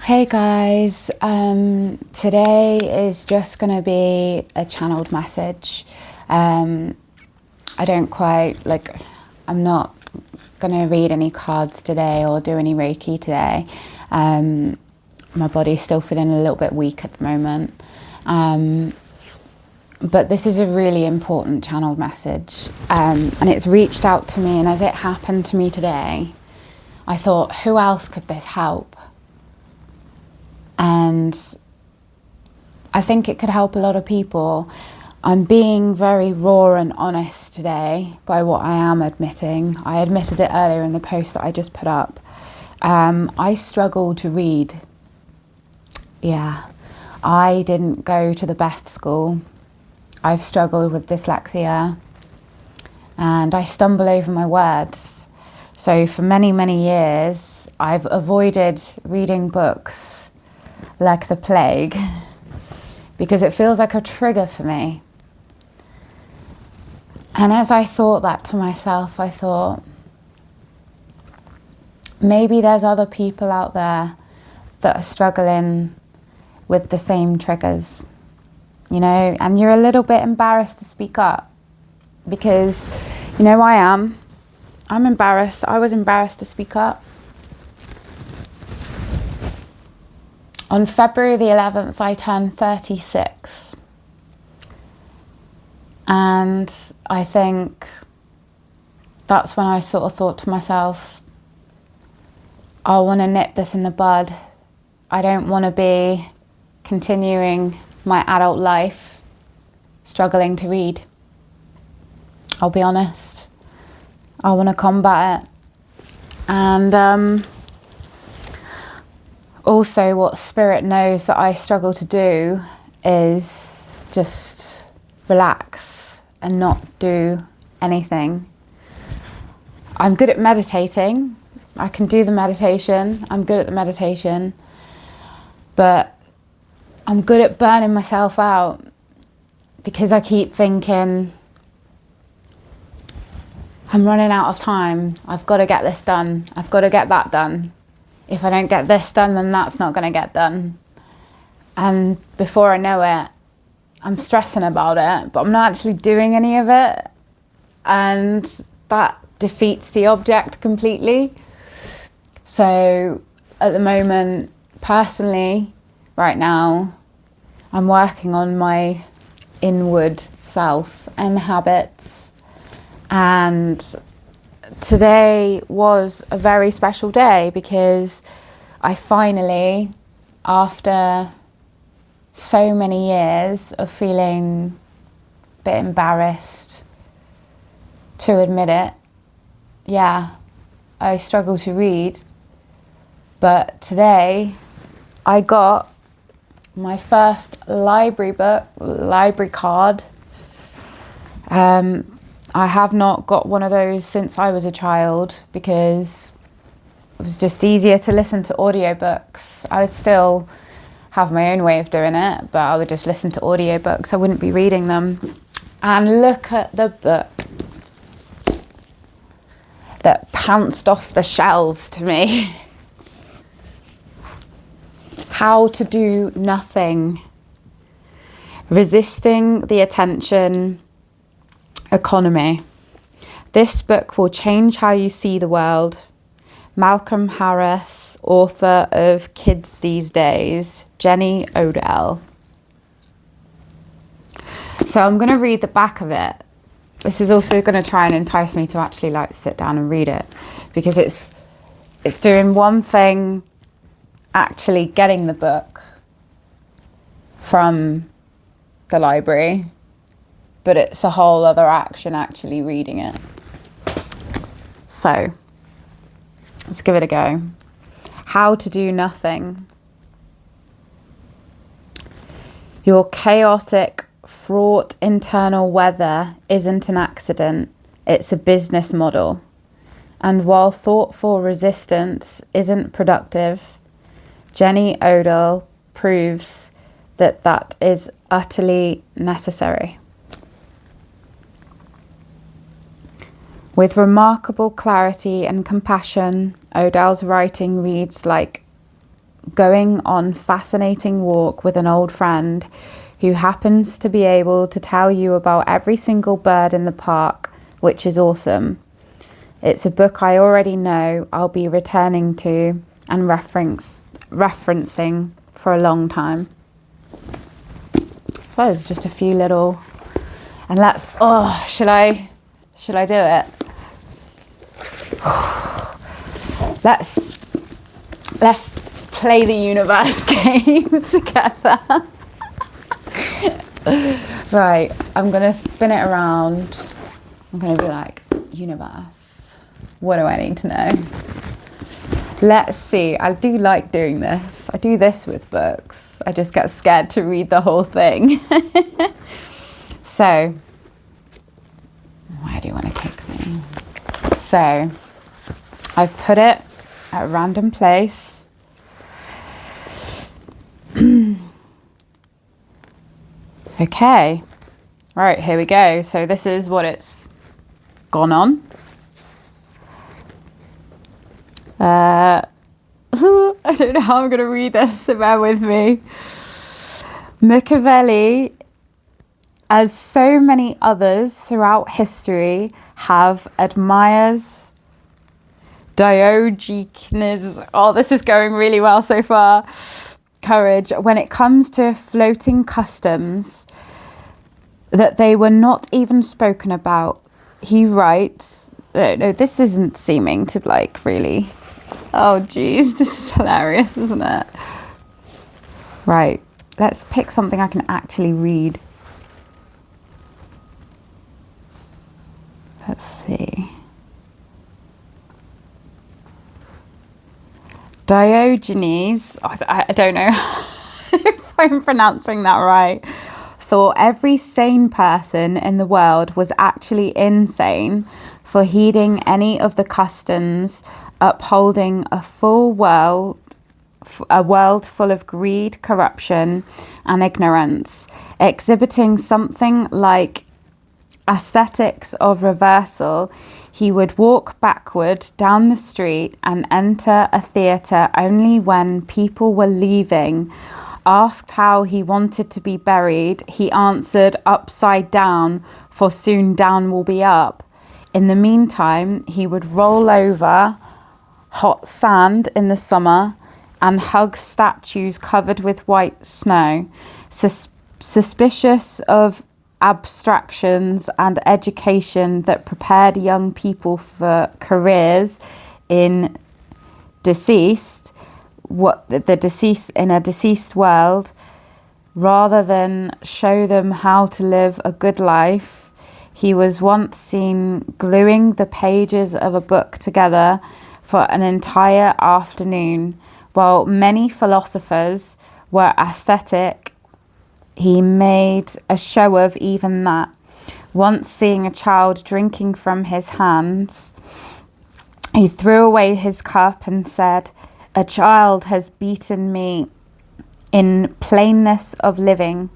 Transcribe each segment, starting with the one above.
Hey guys, today is just going to be a channeled message. I don't quite, I'm not going to read any cards today or do any Reiki today. My body's still feeling a little bit weak at the moment. But this is a really important channeled message. And it's reached out to me, and as it happened to me today, I thought, who else could this help? And I think it could help a lot of people. I'm being very raw and honest today by what I am admitting. I admitted it earlier in the post that I just put up. I struggle to read. Yeah, I didn't go to the best school. I've struggled with dyslexia and I stumble over my words. So for many, many years, I've avoided reading books like the plague because it feels like a trigger for me. And as I thought that to myself, I thought, maybe there's other people out there that are struggling with the same triggers, and you're a little bit embarrassed to speak up because, I'm embarrassed. I was embarrassed to speak up. On February the 11th, I turned 36. And I think that's when I sort of thought to myself, I want to nip this in the bud. I don't want to be continuing my adult life struggling to read. I'll be honest. I want to combat it. And also what Spirit knows that I struggle to do is just relax and not do anything. I'm good at meditating. I can do the meditation. I'm good at the meditation. But I'm good at burning myself out because I keep thinking, I'm running out of time. I've got to get this done. I've got to get that done. If I don't get this done, then that's not going to get done. And before I know it, I'm stressing about it, but I'm not actually doing any of it. And that defeats the object completely. So at the moment, personally, right now, I'm working on my inward self and habits. And today was a very special day because I finally, after so many years of feeling a bit embarrassed to admit it, I struggle to read. But today I got my first library card. I have not got one of those since I was a child because it was just easier to listen to audiobooks. I would still have my own way of doing it, but I would just listen to audiobooks. I wouldn't be reading them. And look at the book that pounced off the shelves to me. How to Do Nothing. Resisting the Attention Economy. This book will change how you see the world. Malcolm Harris, author of Kids These Days, Jenny Odell. So I'm going to read the back of it. This is also going to try and entice me to actually sit down and read it because it's doing one thing, actually getting the book from the library, but it's a whole other action actually reading it. So let's give it a go. How to Do Nothing. Your chaotic, fraught internal weather isn't an accident, it's a business model. And while thoughtful resistance isn't productive, Jenny Odell proves that is utterly necessary. With remarkable clarity and compassion, Odell's writing reads like going on fascinating walk with an old friend who happens to be able to tell you about every single bird in the park, which is awesome. It's a book I already know I'll be returning to and referencing for a long time. So there's just a few little, and let's, should I do it? Let's play the universe game together. Right, I'm gonna spin it around. I'm gonna be like, universe, what do I need to know? Let's see. I do like doing this. I do this with books. I just get scared to read the whole thing. So, where do you want to take me? So, I've put it at a random place. Okay. Right, here we go. So this is what it's gone on. I don't know how I'm going to read this, so bear with me. Machiavelli, as so many others throughout history, have admires Diogenes. Oh, this is going really well so far. Courage. When it comes to floating customs that they were not even spoken about, he writes, no, this isn't seeming to like really. Oh, geez, this is hilarious, isn't it? Right, let's pick something I can actually read. Let's see. Diogenes, I don't know if I'm pronouncing that right, thought every sane person in the world was actually insane for heeding any of the customs upholding a world full of greed, corruption, and ignorance, exhibiting something like aesthetics of reversal. He would walk backward down the street and enter a theatre only when people were leaving. Asked how he wanted to be buried, he answered, upside down, for soon down will be up. In the meantime, he would roll over hot sand in the summer and hug statues covered with white snow, suspicious of abstractions and education that prepared young people for careers in deceased world, rather than show them how to live a good life. He was once seen gluing the pages of a book together for an entire afternoon. While many philosophers were aesthetic, he made a show of even that. Once seeing a child drinking from his hands, he threw away his cup and said, "A child has beaten me in plainness of living."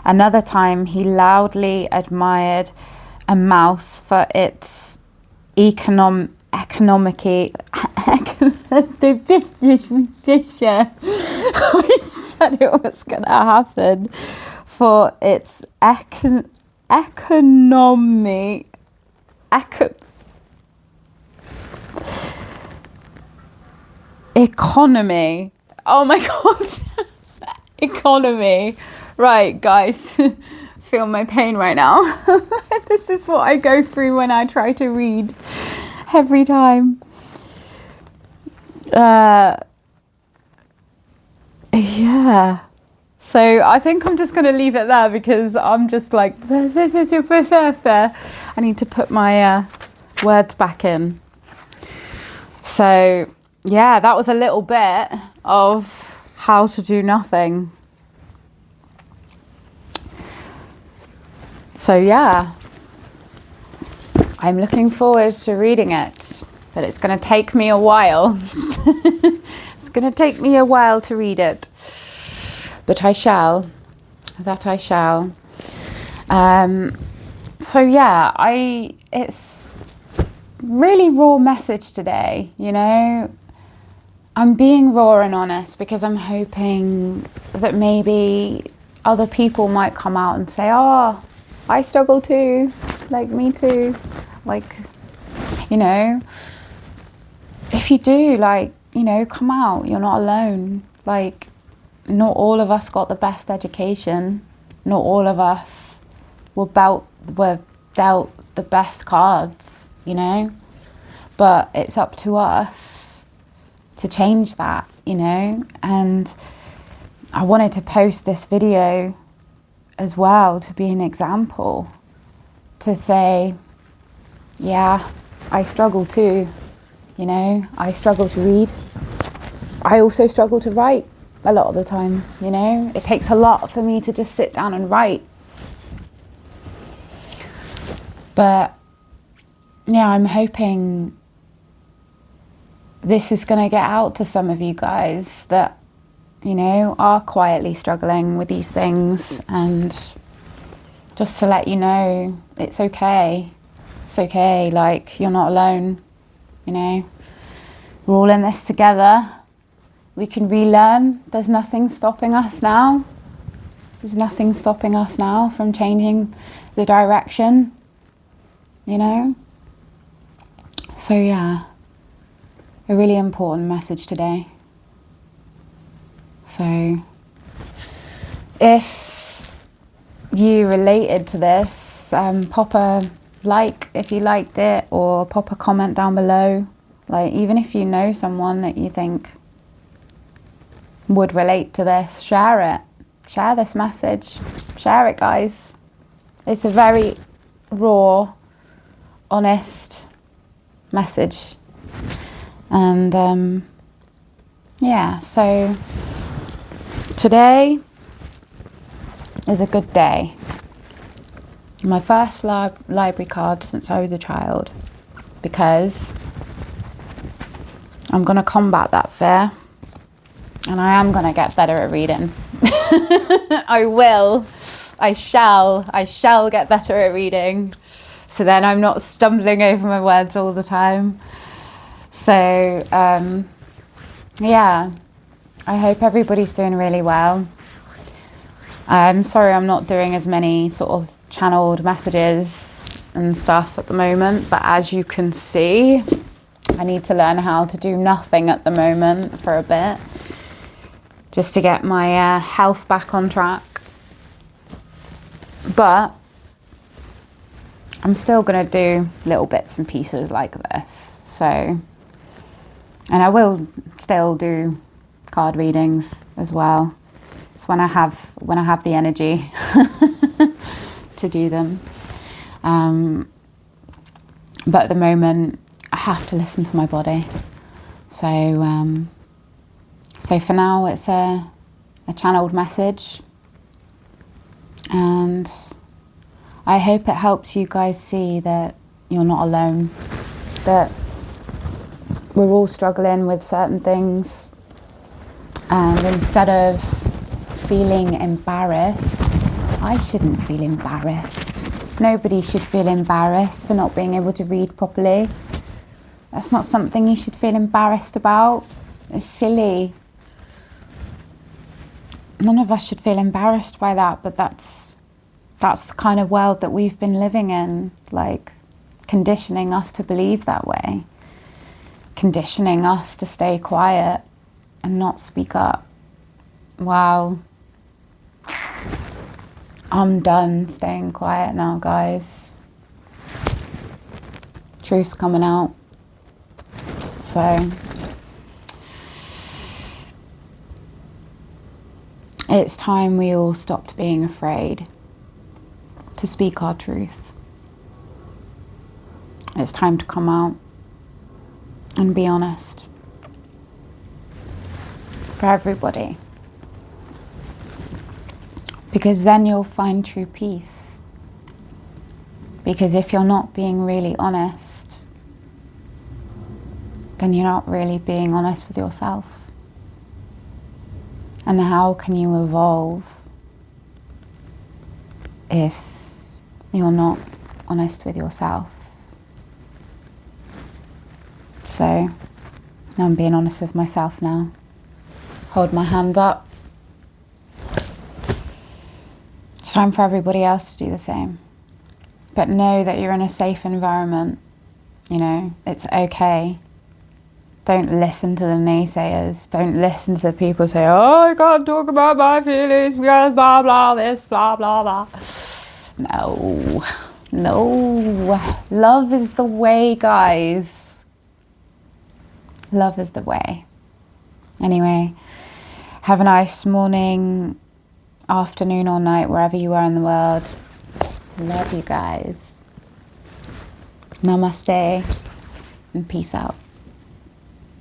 Another time he loudly admired a mouse for its economic I said it was going to happen. For its economy. Oh my God. Economy. Right, guys. Feel my pain right now. This is what I go through when I try to read every time. Yeah. So I think I'm just going to leave it there because I'm just like, I need to put my words back in. So yeah, that was a little bit of how to do nothing. So yeah, I'm looking forward to reading it, but it's going to take me a while. It's going to take me a while to read it, but I shall. That I shall. So yeah, it's really raw message today, you know. I'm being raw and honest because I'm hoping that maybe other people might come out and say, oh, I struggle too, like me too, like, you know, if you do, like, you know, come out, you're not alone. Like, not all of us got the best education, not all of us were dealt the best cards, you know, but it's up to us to change that, you know. And I wanted to post this video as well to be an example, to say, yeah, I struggle too, you know, I struggle to read. I also struggle to write a lot of the time, you know. It takes a lot for me to just sit down and write. But yeah, I'm hoping this is going to get out to some of you guys that, you know, are quietly struggling with these things, and just to let you know, it's okay. It's okay, like, you're not alone, you know. We're all in this together. We can relearn. There's nothing stopping us now. There's nothing stopping us now from changing the direction, you know. So yeah, a really important message today. So if you related to this, pop a like if you liked it, or pop a comment down below. Like, even if you know someone that you think would relate to this, share it. Share this message. Share it, guys. It's a very raw, honest message. And yeah, so today is a good day. My first library card since I was a child, because I'm going to combat that fear, and I am going to get better at reading. I will. I shall get better at reading, so then I'm not stumbling over my words all the time. So yeah, I hope everybody's doing really well. I'm sorry I'm not doing as many sort of channeled messages and stuff at the moment, but as you can see, I need to learn how to do nothing at the moment for a bit, just to get my health back on track. But I'm still going to do little bits and pieces like this. So, and I will still do card readings as well. It's when I have the energy to do them. But at the moment, I have to listen to my body. So, so for now, it's a channeled message, and I hope it helps you guys see that you're not alone, that we're all struggling with certain things, and instead of feeling embarrassed, I shouldn't feel embarrassed. Nobody should feel embarrassed for not being able to read properly. That's not something you should feel embarrassed about. It's silly. None of us should feel embarrassed by that, but that's the kind of world that we've been living in, like conditioning us to believe that way, conditioning us to stay quiet and not speak up. Wow. I'm done staying quiet now, guys. Truth's coming out. So it's time we all stopped being afraid to speak our truth. It's time to come out and be honest. For everybody. Because then you'll find true peace. Because if you're not being really honest, then you're not really being honest with yourself. And how can you evolve if you're not honest with yourself? So I'm being honest with myself now. Hold my hand up. It's time for everybody else to do the same. But know that you're in a safe environment. You know, it's okay. Don't listen to the naysayers. Don't listen to the people who say, oh, I can't talk about my feelings because blah, blah, this, blah, blah, blah. No. No. Love is the way, guys. Love is the way. Anyway, have a nice morning, afternoon or night, wherever you are in the world. Love you guys. Namaste and peace out.